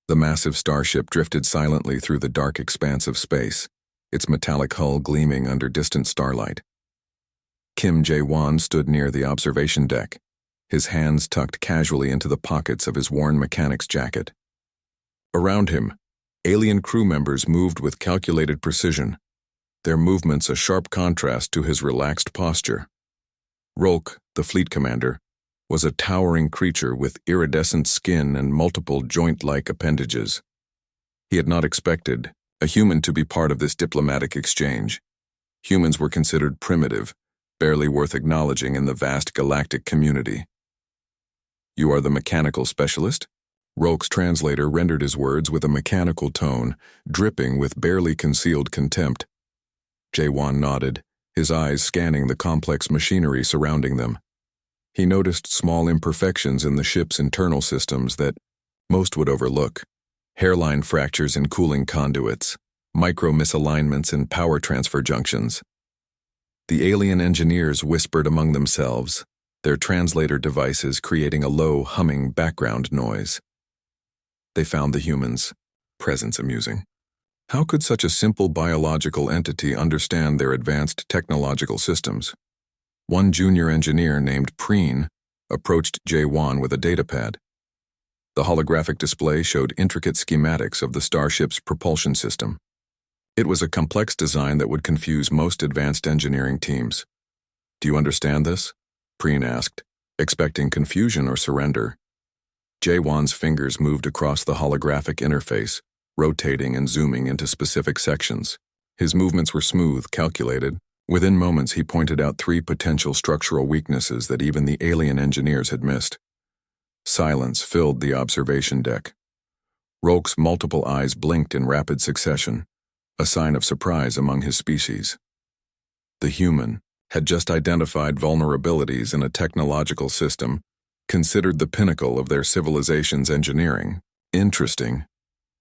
The massive starship drifted silently through the dark expanse of space, its metallic hull gleaming under distant starlight. Kim Jae-won stood near the observation deck, his hands tucked casually into the pockets of his worn mechanic's jacket. Around him, alien crew members moved with calculated precision, their movements a sharp contrast to his relaxed posture. Rolk, the fleet commander, was a towering creature with iridescent skin and multiple joint-like appendages. He had not expected a human to be part of this diplomatic exchange. Humans were considered primitive, barely worth acknowledging in the vast galactic community. "You are the mechanical specialist?" Rolk's translator rendered his words with a mechanical tone, dripping with barely concealed contempt. Jae-won nodded, his eyes scanning the complex machinery surrounding them. He noticed small imperfections in the ship's internal systems that most would overlook: hairline fractures in cooling conduits, micro-misalignments in power transfer junctions. The alien engineers whispered among themselves, their translator devices creating a low, humming background noise. They found the humans' presence amusing. How could such a simple biological entity understand their advanced technological systems? One junior engineer named Preen approached Jae-won with a datapad. The holographic display showed intricate schematics of the starship's propulsion system. It was a complex design that would confuse most advanced engineering teams. "Do you understand this?" Preen asked, expecting confusion or surrender. Jae-won's fingers moved across the holographic interface, rotating and zooming into specific sections. His movements were smooth, calculated. Within moments, he pointed out 3 potential structural weaknesses that even the alien engineers had missed. Silence filled the observation deck. Rolk's multiple eyes blinked in rapid succession, a sign of surprise among his species. The human had just identified vulnerabilities in a technological system considered the pinnacle of their civilization's engineering. "Interesting,"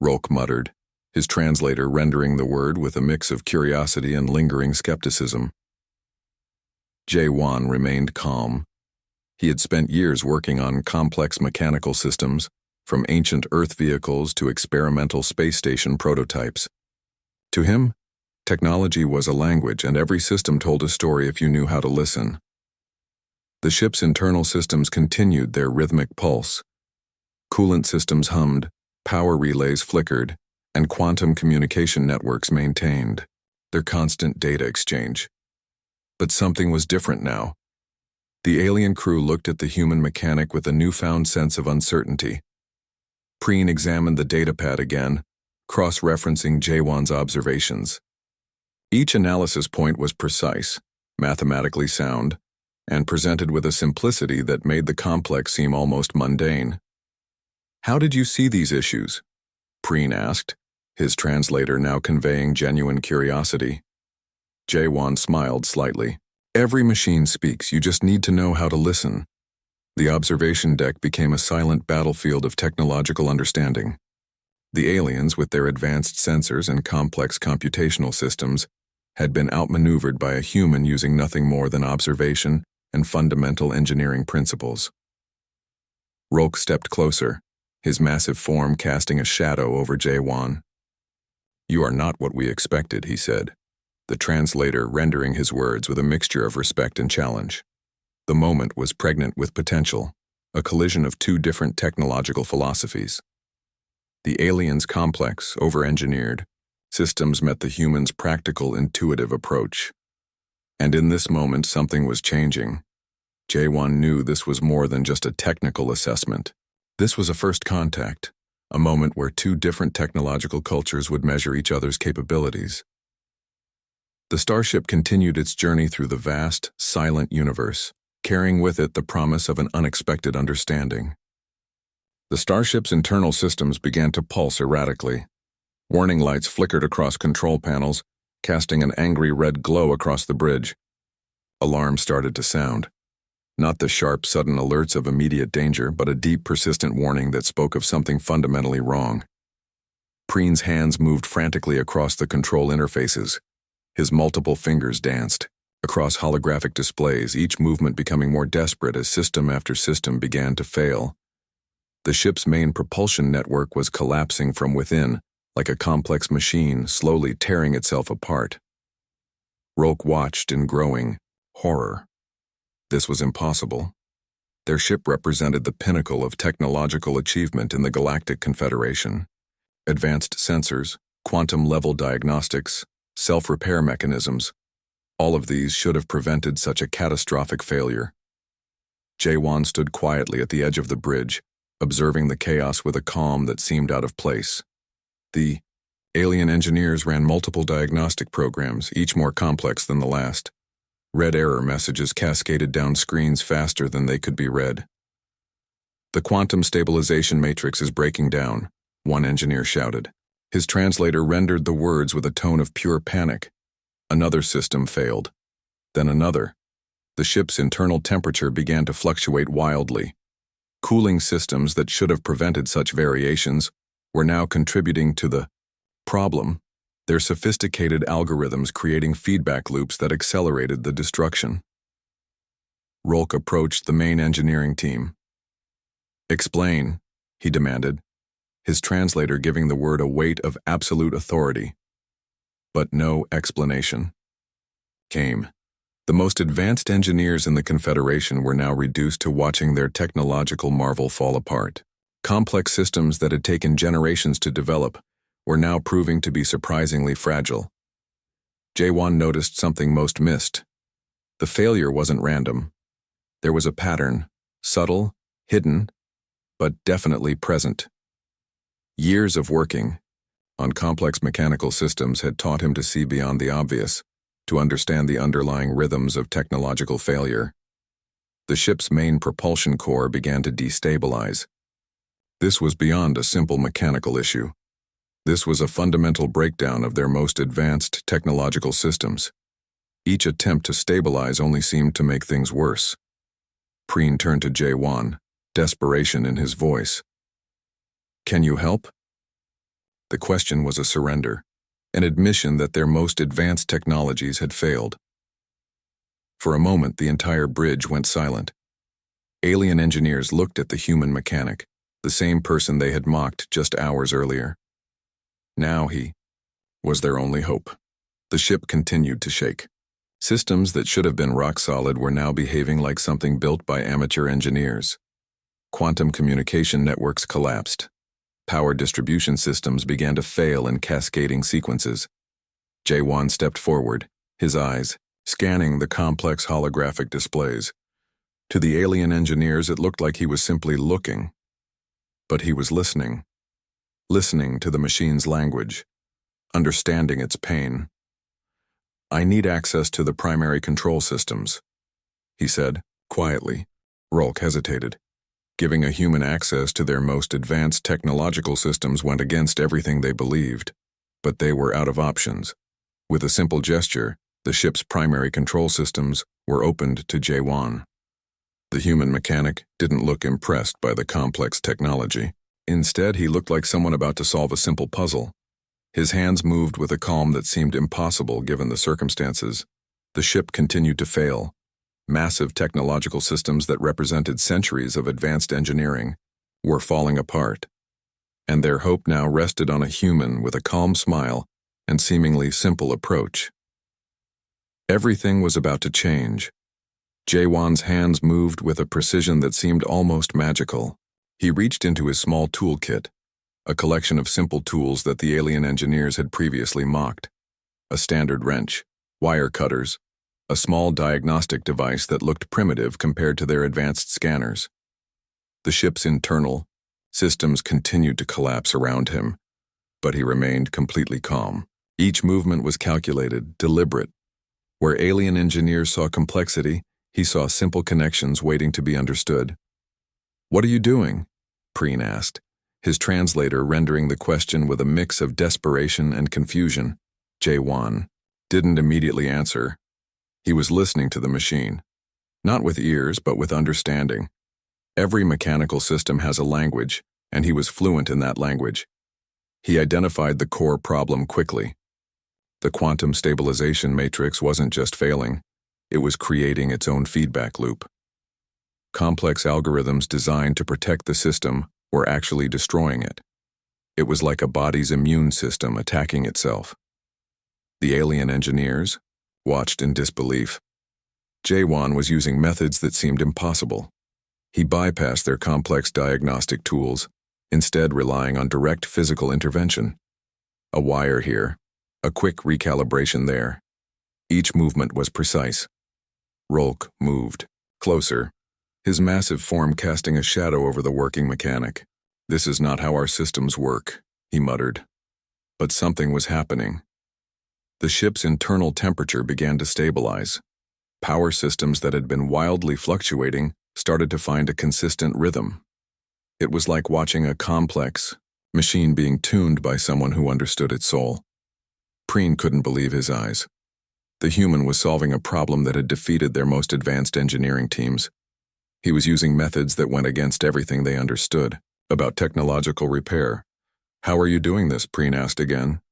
Rolk muttered, his translator rendering the word with a mix of curiosity and lingering skepticism. Jae-won remained calm. He had spent years working on complex mechanical systems, from ancient Earth vehicles to experimental space station prototypes. To him, technology was a language, and every system told a story if you knew how to listen. The ship's internal systems continued their rhythmic pulse. Coolant systems hummed, power relays flickered, and quantum communication networks maintained their constant data exchange. But something was different now. The alien crew looked at the human mechanic with a newfound sense of uncertainty. Preen examined the datapad again, cross-referencing Jae-won's observations. Each analysis point was precise, mathematically sound, and presented with a simplicity that made the complex seem almost mundane. "How did you see these issues?" Preen asked, his translator now conveying genuine curiosity. Jae-won smiled slightly. "Every machine speaks, you just need to know how to listen." The observation deck became a silent battlefield of technological understanding. The aliens, with their advanced sensors and complex computational systems, had been outmaneuvered by a human using nothing more than observation and fundamental engineering principles. Rolk stepped closer, his massive form casting a shadow over Jae-won. "You are not what we expected," he said, the translator rendering his words with a mixture of respect and challenge. The moment was pregnant with potential, a collision of 2 different technological philosophies. The aliens' complex, over-engineered systems met the humans' practical, intuitive approach. And in this moment, something was changing. Jae-won knew this was more than just a technical assessment. This was a first contact, a moment where 2 different technological cultures would measure each other's capabilities. The starship continued its journey through the vast, silent universe, carrying with it the promise of an unexpected understanding. The starship's internal systems began to pulse erratically. Warning lights flickered across control panels, casting an angry red glow across the bridge. Alarms started to sound. Not the sharp, sudden alerts of immediate danger, but a deep, persistent warning that spoke of something fundamentally wrong. Preen's hands moved frantically across the control interfaces. His multiple fingers danced across holographic displays, each movement becoming more desperate as system after system began to fail. The ship's main propulsion network was collapsing from within, like a complex machine slowly tearing itself apart. Rolk watched in growing horror. This was impossible. Their ship represented the pinnacle of technological achievement in the Galactic Confederation. Advanced sensors, quantum-level diagnostics, self-repair mechanisms, all of these should have prevented such a catastrophic failure. Jaewon stood quietly at the edge of the bridge, observing the chaos with a calm that seemed out of place. The alien engineers ran multiple diagnostic programs, each more complex than the last. Red error messages cascaded down screens faster than they could be read. "The quantum stabilization matrix is breaking down," one engineer shouted. His translator rendered the words with a tone of pure panic. Another system failed. Then another. The ship's internal temperature began to fluctuate wildly. Cooling systems that should have prevented such variations were now contributing to the problem, their sophisticated algorithms creating feedback loops that accelerated the destruction. Rolk approached the main engineering team. "Explain," he demanded, his translator giving the word a weight of absolute authority. But no explanation came. The most advanced engineers in the Confederation were now reduced to watching their technological marvel fall apart. Complex systems that had taken generations to develop were now proving to be surprisingly fragile. Jaewon noticed something most missed. The failure wasn't random. There was a pattern, subtle, hidden, but definitely present. Years of working on complex mechanical systems had taught him to see beyond the obvious, to understand the underlying rhythms of technological failure. The ship's main propulsion core began to destabilize. This was beyond a simple mechanical issue. This was a fundamental breakdown of their most advanced technological systems. Each attempt to stabilize only seemed to make things worse. Preen turned to Jaewon, desperation in his voice. "Can you help?" The question was a surrender, an admission that their most advanced technologies had failed. For a moment, the entire bridge went silent. Alien engineers looked at the human mechanic, the same person they had mocked just hours earlier. Now he was their only hope. The ship continued to shake. Systems that should have been rock solid were now behaving like something built by amateur engineers. Quantum communication networks collapsed. Power distribution systems began to fail in cascading sequences. Jaewon stepped forward, his eyes scanning the complex holographic displays. To the alien engineers, it looked like he was simply looking. But he was listening to the machine's language, understanding its pain. "I need access to the primary control systems," he said, quietly. Rolk hesitated. Giving a human access to their most advanced technological systems went against everything they believed. But they were out of options. With a simple gesture, the ship's primary control systems were opened to Jaewon. The human mechanic didn't look impressed by the complex technology. Instead, he looked like someone about to solve a simple puzzle. His hands moved with a calm that seemed impossible given the circumstances. The ship continued to fail. Massive technological systems that represented centuries of advanced engineering were falling apart. And their hope now rested on a human with a calm smile and seemingly simple approach. Everything was about to change. Jaewon's hands moved with a precision that seemed almost magical. He reached into his small toolkit, a collection of simple tools that the alien engineers had previously mocked. A standard wrench, wire cutters, a small diagnostic device that looked primitive compared to their advanced scanners. The ship's internal systems continued to collapse around him, but he remained completely calm. Each movement was calculated, deliberate. Where alien engineers saw complexity, he saw simple connections waiting to be understood. "What are you doing?" Preen asked, his translator rendering the question with a mix of desperation and confusion. Jaewon didn't immediately answer. He was listening to the machine, not with ears, but with understanding. Every mechanical system has a language, and he was fluent in that language. He identified the core problem quickly. The quantum stabilization matrix wasn't just failing, it was creating its own feedback loop. Complex algorithms designed to protect the system were actually destroying it. It was like a body's immune system attacking itself. The alien engineers watched in disbelief. Jaewon was using methods that seemed impossible. He bypassed their complex diagnostic tools, instead relying on direct physical intervention. A wire here, a quick recalibration there. Each movement was precise. Rolk moved closer, his massive form casting a shadow over the working mechanic. "This is not how our systems work," he muttered. But something was happening. The ship's internal temperature began to stabilize. Power systems that had been wildly fluctuating started to find a consistent rhythm. It was like watching a complex machine being tuned by someone who understood its soul. Preen couldn't believe his eyes. The human was solving a problem that had defeated their most advanced engineering teams. He was using methods that went against everything they understood about technological repair. "How are you doing this?" Preen asked again.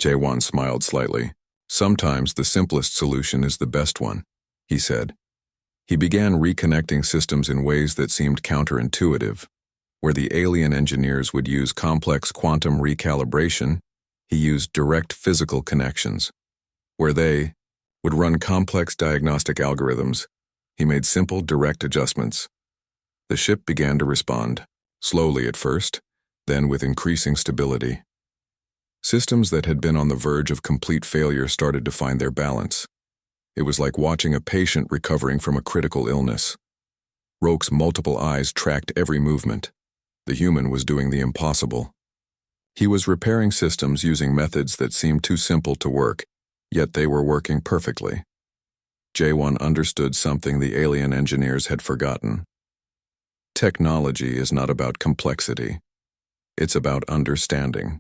Jaewon smiled slightly. "Sometimes the simplest solution is the best one," he said. He began reconnecting systems in ways that seemed counterintuitive. Where the alien engineers would use complex quantum recalibration, he used direct physical connections. Where they would run complex diagnostic algorithms, he made simple, direct adjustments. The ship began to respond, slowly at first, then with increasing stability. Systems that had been on the verge of complete failure started to find their balance. It was like watching a patient recovering from a critical illness. Roke's multiple eyes tracked every movement. The human was doing the impossible. He was repairing systems using methods that seemed too simple to work, yet they were working perfectly. Jaewon understood something the alien engineers had forgotten. Technology is not about complexity. It's about understanding.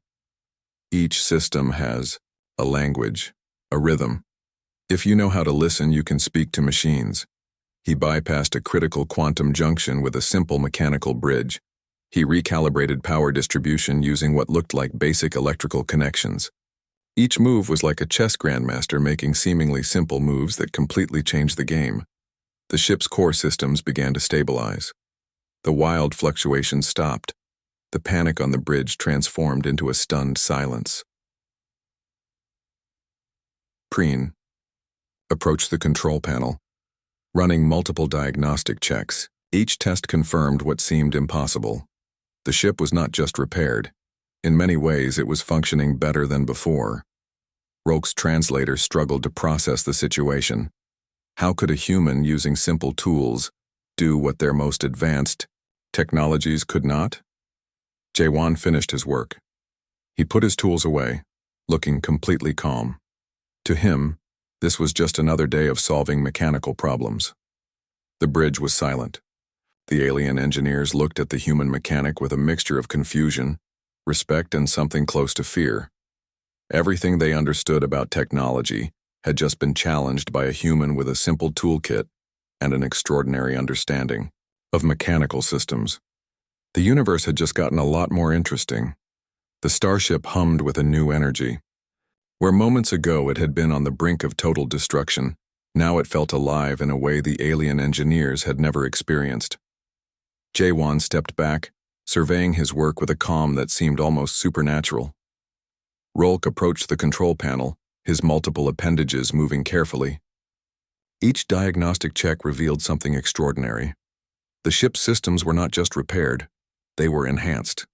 Each system has a language, a rhythm. If you know how to listen, you can speak to machines. He bypassed a critical quantum junction with a simple mechanical bridge. He recalibrated power distribution using what looked like basic electrical connections. Each move was like a chess grandmaster making seemingly simple moves that completely changed the game. The ship's core systems began to stabilize. The wild fluctuations stopped. The panic on the bridge transformed into a stunned silence. Preen approached the control panel, running multiple diagnostic checks. Each test confirmed what seemed impossible. The ship was not just repaired. In many ways, it was functioning better than before. Roke's translator struggled to process the situation. How could a human using simple tools do what their most advanced technologies could not? Jaewon finished his work. He put his tools away, looking completely calm. To him, this was just another day of solving mechanical problems. The bridge was silent. The alien engineers looked at the human mechanic with a mixture of confusion, respect, and something close to fear. Everything they understood about technology had just been challenged by a human with a simple toolkit and an extraordinary understanding of mechanical systems. The universe had just gotten a lot more interesting. The starship hummed with a new energy. Where moments ago it had been on the brink of total destruction, now it felt alive in a way the alien engineers had never experienced. Jaewon stepped back, surveying his work with a calm that seemed almost supernatural. Rolk approached the control panel, his multiple appendages moving carefully. Each diagnostic check revealed something extraordinary. The ship's systems were not just repaired, they were enhanced.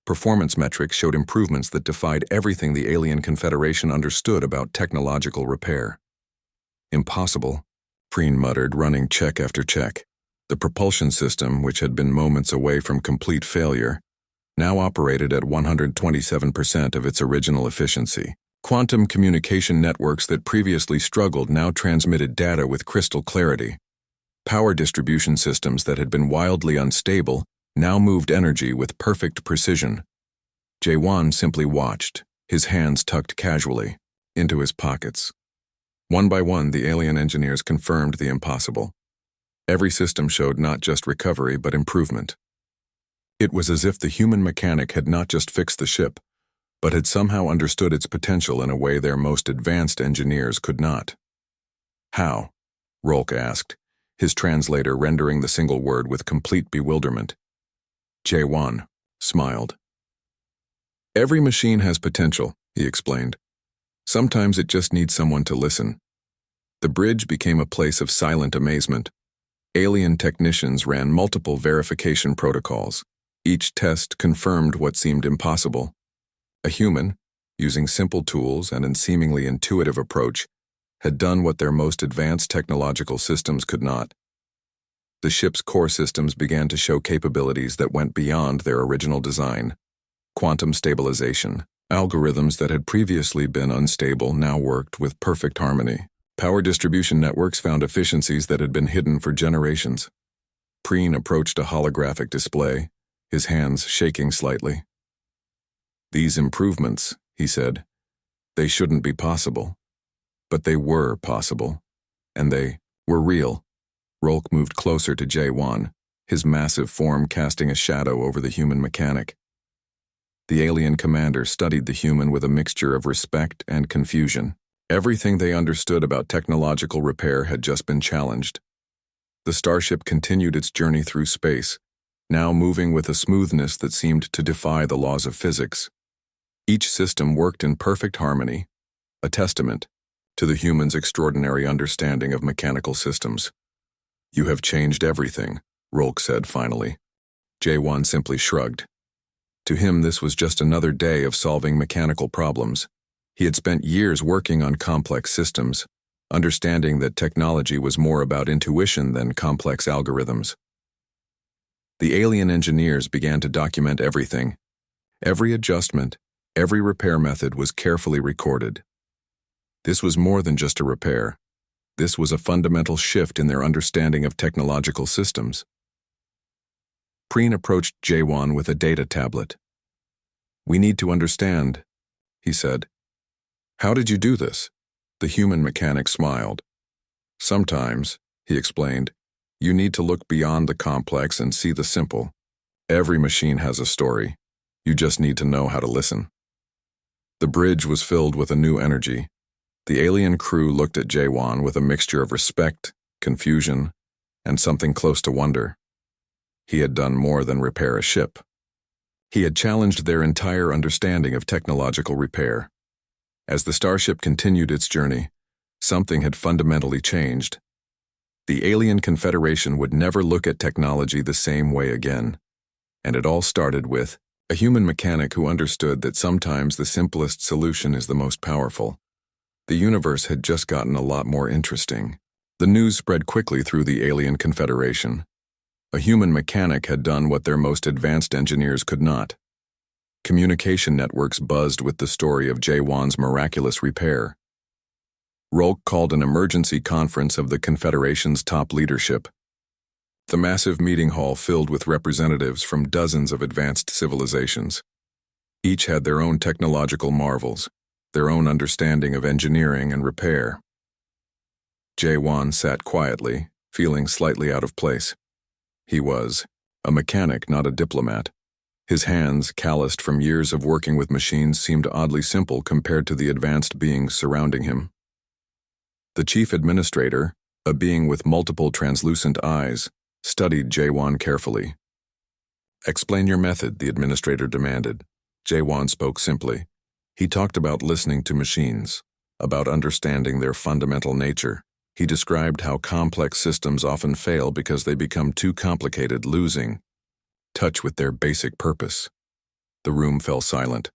Performance metrics showed improvements that defied everything the alien Confederation understood about technological repair. "Impossible," Preen muttered, running check after check. The propulsion system, which had been moments away from complete failure, now operated at 127% of its original efficiency. Quantum communication networks that previously struggled now transmitted data with crystal clarity. Power distribution systems that had been wildly unstable now moved energy with perfect precision. Jaewon simply watched, his hands tucked casually into his pockets. One by one, the alien engineers confirmed the impossible. Every system showed not just recovery but improvement. It was as if the human mechanic had not just fixed the ship, but had somehow understood its potential in a way their most advanced engineers could not. "How?" Rolk asked, his translator rendering the single word with complete bewilderment. J1 smiled. Every machine has potential, he explained. Sometimes it just needs someone to listen. The bridge became a place of silent amazement. Alien technicians ran multiple verification protocols. Each test confirmed what seemed impossible. A human, using simple tools and a seemingly intuitive approach, had done what their most advanced technological systems could not. The ship's core systems began to show capabilities that went beyond their original design. Quantum stabilization, algorithms that had previously been unstable now worked with perfect harmony. Power distribution networks found efficiencies that had been hidden for generations. Preen approached a holographic display, his hands shaking slightly. These improvements, he said, they shouldn't be possible. But they were possible. And they were real. Rolk moved closer to J1, his massive form casting a shadow over the human mechanic. The alien commander studied the human with a mixture of respect and confusion. Everything they understood about technological repair had just been challenged. The Starship continued its journey through space, now moving with a smoothness that seemed to defy the laws of physics. Each system worked in perfect harmony, a testament to the human's extraordinary understanding of mechanical systems. You have changed everything, Rolk said finally. J1 simply shrugged. To him, this was just another day of solving mechanical problems. He had spent years working on complex systems, understanding that technology was more about intuition than complex algorithms. The alien engineers began to document everything. Every adjustment, every repair method was carefully recorded. This was more than just a repair. This was a fundamental shift in their understanding of technological systems. Preen approached J1 with a data tablet. We need to understand, he said. How did you do this? The human mechanic smiled. Sometimes, he explained, you need to look beyond the complex and see the simple. Every machine has a story. You just need to know how to listen. The bridge was filled with a new energy. The alien crew looked at J1 with a mixture of respect, confusion, and something close to wonder. He had done more than repair a ship. He had challenged their entire understanding of technological repair. As the Starship continued its journey, something had fundamentally changed. The alien confederation would never look at technology the same way again. And it all started with a human mechanic who understood that sometimes the simplest solution is the most powerful. The universe had just gotten a lot more interesting. The news spread quickly through the alien confederation. A human mechanic had done what their most advanced engineers could not. Communication networks buzzed with the story of J1's miraculous repair. Rolk called an emergency conference of the Confederation's top leadership. The massive meeting hall filled with representatives from dozens of advanced civilizations. Each had their own technological marvels, their own understanding of engineering and repair. J1 sat quietly, feeling slightly out of place. He was a mechanic, not a diplomat. His hands, calloused from years of working with machines, seemed oddly simple compared to the advanced beings surrounding him. The chief administrator, a being with multiple translucent eyes, studied J1 carefully. Explain your method, the administrator demanded. J1 spoke simply. He talked about listening to machines, about understanding their fundamental nature. He described how complex systems often fail because they become too complicated, losing touch with their basic purpose. The room fell silent.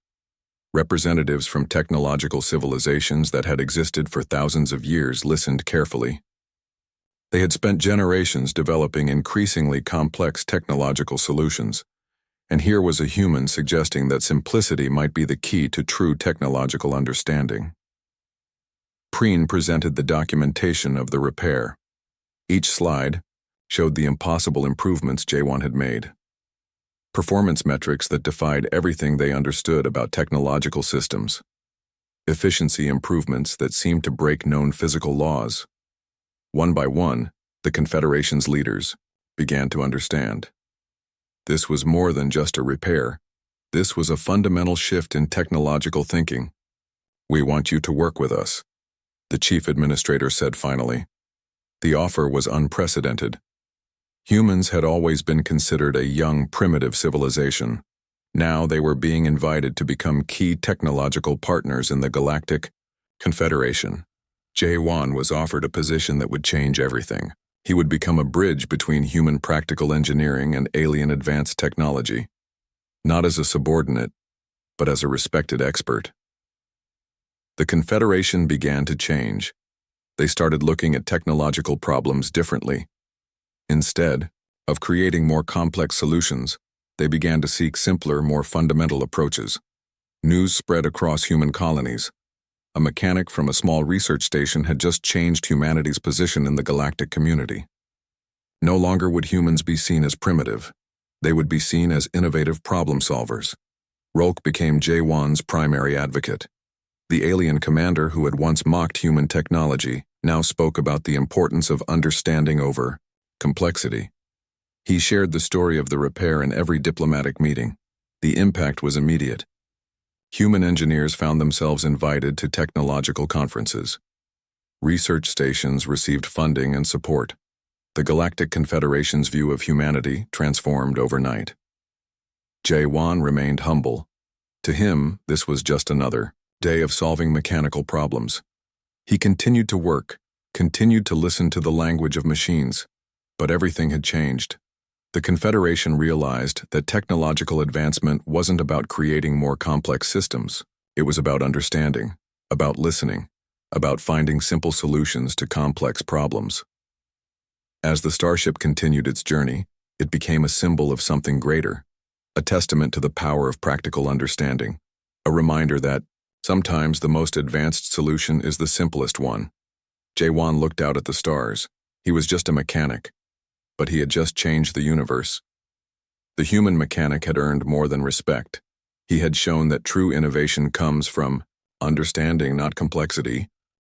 Representatives from technological civilizations that had existed for thousands of years listened carefully. They had spent generations developing increasingly complex technological solutions, and here was a human suggesting that simplicity might be the key to true technological understanding. Preen presented the documentation of the repair. Each slide showed the impossible improvements J1 had made. Performance metrics that defied everything they understood about technological systems. Efficiency improvements that seemed to break known physical laws. One by one, the Confederation's leaders began to understand. This was more than just a repair. This was a fundamental shift in technological thinking. We want you to work with us, the chief administrator said finally. The offer was unprecedented. Humans had always been considered a young, primitive civilization. Now they were being invited to become key technological partners in the Galactic Confederation. J1 was offered a position that would change everything. He would become a bridge between human practical engineering and alien advanced technology. Not as a subordinate, but as a respected expert. The Confederation began to change. They started looking at technological problems differently. Instead of creating more complex solutions, they began to seek simpler, more fundamental approaches. News spread across human colonies. A mechanic from a small research station had just changed humanity's position in the galactic community. No longer would humans be seen as primitive. They would be seen as innovative problem solvers. Rolk became J1's primary advocate. The alien commander who had once mocked human technology now spoke about the importance of understanding over complexity. He shared the story of the repair in every diplomatic meeting. The impact was immediate. Human engineers found themselves invited to technological conferences. Research stations received funding and support. The Galactic Confederation's view of humanity transformed overnight. J1 remained humble. To him, this was just another day of solving mechanical problems. He continued to work, continued to listen to the language of machines, but everything had changed. The Confederation realized that technological advancement wasn't about creating more complex systems. It was about understanding, about listening, about finding simple solutions to complex problems. As the Starship continued its journey, it became a symbol of something greater, a testament to the power of practical understanding, a reminder that sometimes the most advanced solution is the simplest one. J1 looked out at the stars. He was just a mechanic, but he had just changed the universe. The human mechanic had earned more than respect. He had shown that true innovation comes from understanding, not complexity,